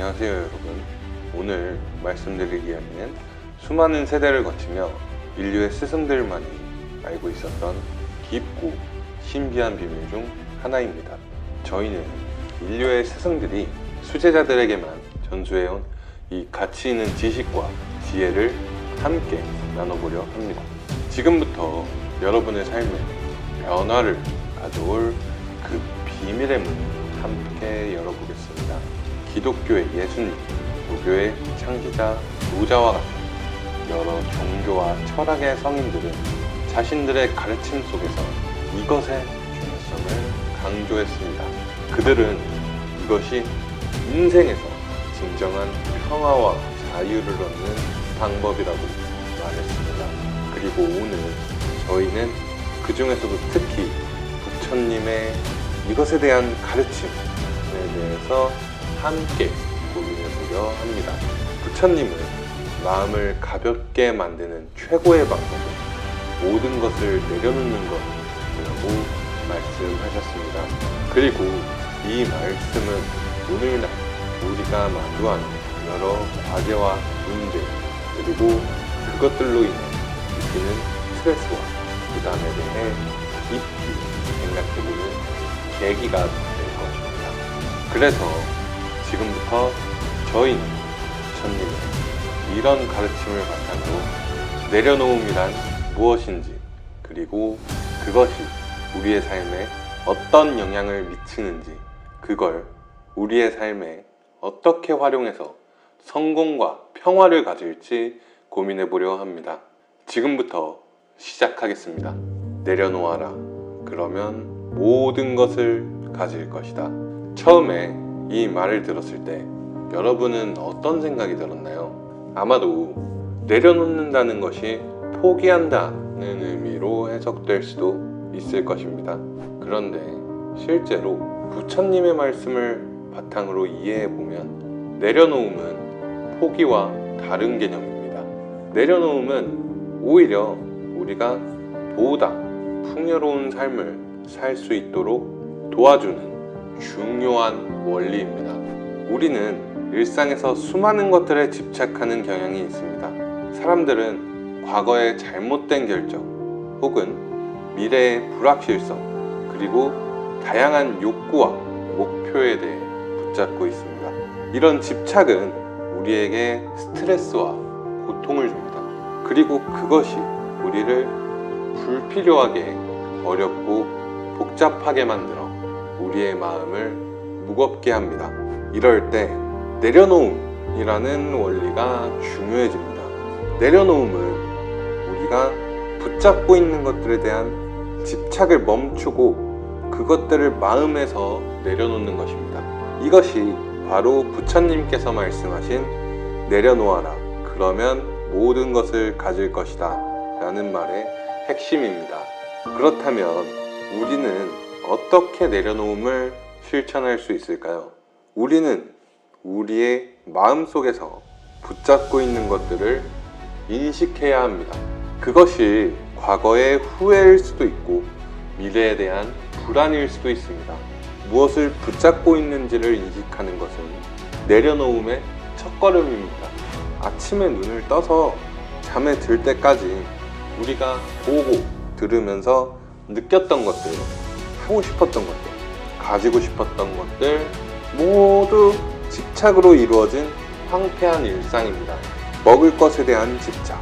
안녕하세요 여러분. 오늘 말씀드릴 이야기는 수많은 세대를 거치며 인류의 스승들만이 알고 있었던 깊고 신비한 비밀 중 하나입니다. 저희는 인류의 스승들이 수제자들에게만 전수해온 이 가치 있는 지식과 지혜를 함께 나눠보려 합니다. 지금부터 여러분의 삶에 변화를 가져올 그 비밀의 문을 함께 열어보겠습니다. 기독교의 예수님, 불교의 창시자 노자와 같은 여러 종교와 철학의 성인들은 자신들의 가르침 속에서 이것의 중요성을 강조했습니다. 그들은 이것이 인생에서 진정한 평화와 자유를 얻는 방법이라고 말했습니다. 그리고 오늘 저희는 그 중에서도 특히 부처님의 이것에 대한 가르침에 대해서 함께 고민해보려 합니다. 부처님은 마음을 가볍게 만드는 최고의 방법은 모든 것을 내려놓는 것이라고 말씀하셨습니다. 그리고 이 말씀은 오늘날 우리가 마주하는 여러 과제와 문제, 그리고 그것들로 인해 느끼는 스트레스와 부담에 대해 깊이 생각해보는 계기가 될 것입니다. 그래서 지금부터 저희는 부처님의 이런 가르침을 바탕으로 내려놓음이란 무엇인지, 그리고 그것이 우리의 삶에 어떤 영향을 미치는지, 그걸 우리의 삶에 어떻게 활용해서 성공과 평화를 가질지 고민해 보려 합니다. 지금부터 시작하겠습니다. 내려놓아라. 그러면 모든 것을 가질 것이다. 처음에 이 말을 들었을 때 여러분은 어떤 생각이 들었나요? 아마도 내려놓는다는 것이 포기한다는 의미로 해석될 수도 있을 것입니다. 그런데 실제로 부처님의 말씀을 바탕으로 이해해보면 내려놓음은 포기와 다른 개념입니다. 내려놓음은 오히려 우리가 보다 풍요로운 삶을 살 수 있도록 도와주는 중요한 원리입니다. 우리는 일상에서 수많은 것들에 집착하는 경향이 있습니다. 사람들은 과거의 잘못된 결정, 혹은 미래의 불확실성, 그리고 다양한 욕구와 목표에 대해 붙잡고 있습니다. 이런 집착은 우리에게 스트레스와 고통을 줍니다. 그리고 그것이 우리를 불필요하게 어렵고 복잡하게 만들어 우리의 마음을 무겁게 합니다. 이럴 때 내려놓음이라는 원리가 중요해집니다. 내려놓음은 우리가 붙잡고 있는 것들에 대한 집착을 멈추고 그것들을 마음에서 내려놓는 것입니다. 이것이 바로 부처님께서 말씀하신 내려놓아라. 그러면 모든 것을 가질 것이다 라는 말의 핵심입니다. 그렇다면 우리는 어떻게 내려놓음을 실천할 수 있을까요? 우리는 우리의 마음속에서 붙잡고 있는 것들을 인식해야 합니다. 그것이 과거의 후회일 수도 있고 미래에 대한 불안일 수도 있습니다. 무엇을 붙잡고 있는지를 인식하는 것은 내려놓음의 첫걸음입니다. 아침에 눈을 떠서 잠에 들 때까지 우리가 보고 들으면서 느꼈던 것들, 하고 싶었던 것들, 가지고 싶었던 것들 모두 집착으로 이루어진 황폐한 일상입니다. 먹을 것에 대한 집착,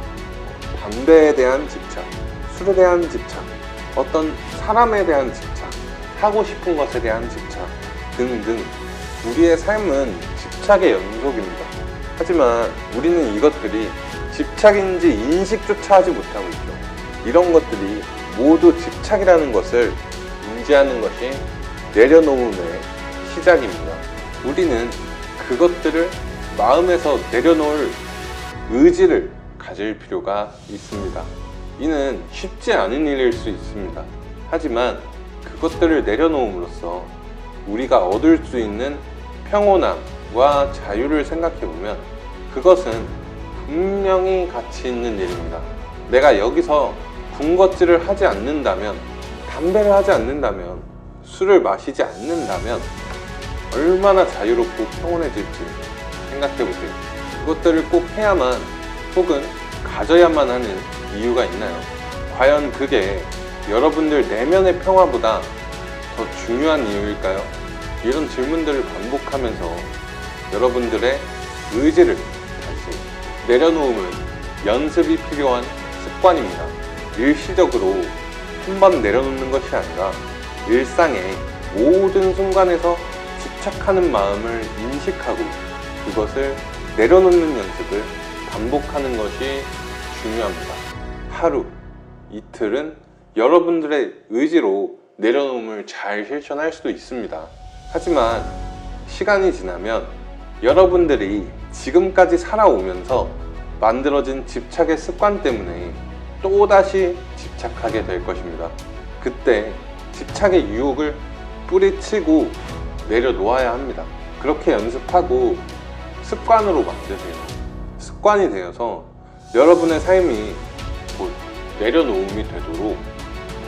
담배에 대한 집착, 술에 대한 집착, 어떤 사람에 대한 집착, 하고 싶은 것에 대한 집착 등등 우리의 삶은 집착의 연속입니다. 하지만 우리는 이것들이 집착인지 인식조차 하지 못하고 있죠. 이런 것들이 모두 집착이라는 것을 인지하는 것이 내려놓음의 시작입니다. 우리는 그것들을 마음에서 내려놓을 의지를 가질 필요가 있습니다. 이는 쉽지 않은 일일 수 있습니다. 하지만 그것들을 내려놓음으로써 우리가 얻을 수 있는 평온함과 자유를 생각해보면 그것은 분명히 가치 있는 일입니다. 내가 여기서 군것질을 하지 않는다면, 담배를 하지 않는다면, 술을 마시지 않는다면 얼마나 자유롭고 평온해질지 생각해보세요. 그것들을 꼭 해야만 혹은 가져야만 하는 이유가 있나요? 과연 그게 여러분들 내면의 평화보다 더 중요한 이유일까요? 이런 질문들을 반복하면서 여러분들의 의지를 다시 내려놓음은 연습이 필요한 습관입니다. 일시적으로 한번 내려놓는 것이 아니라 일상의 모든 순간에서 집착하는 마음을 인식하고 그것을 내려놓는 연습을 반복하는 것이 중요합니다. 하루, 이틀은 여러분들의 의지로 내려놓음을 잘 실천할 수도 있습니다. 하지만 시간이 지나면 여러분들이 지금까지 살아오면서 만들어진 집착의 습관 때문에 또다시 집착하게 될 것입니다. 그때 집착의 유혹을 뿌리치고 내려놓아야 합니다. 그렇게 연습하고 습관으로 만드세요. 습관이 되어서 여러분의 삶이 곧 내려놓음이 되도록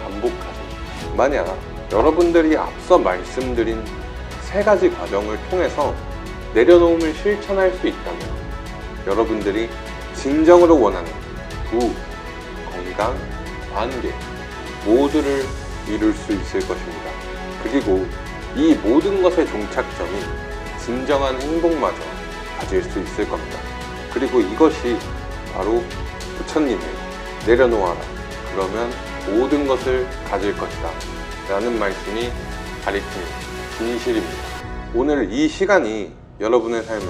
반복하세요. 만약 여러분들이 앞서 말씀드린 3가지 과정을 통해서 내려놓음을 실천할 수 있다면 여러분들이 진정으로 원하는 부, 건강, 관계 모두를 이룰 수 있을 것입니다. 그리고 이 모든 것의 종착점이 진정한 행복마저 가질 수 있을 겁니다. 그리고 이것이 바로 부처님의 내려놓아라. 그러면 모든 것을 가질 것이다. 라는 말씀이 가리키는 진실입니다. 오늘 이 시간이 여러분의 삶에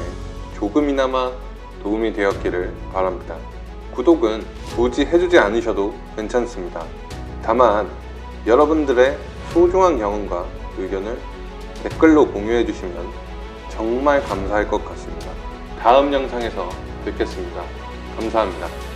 조금이나마 도움이 되었기를 바랍니다. 구독은 굳이 해주지 않으셔도 괜찮습니다. 다만 여러분들의 소중한 경험과 의견을 댓글로 공유해 주시면 정말 감사할 것 같습니다. 다음 영상에서 뵙겠습니다. 감사합니다.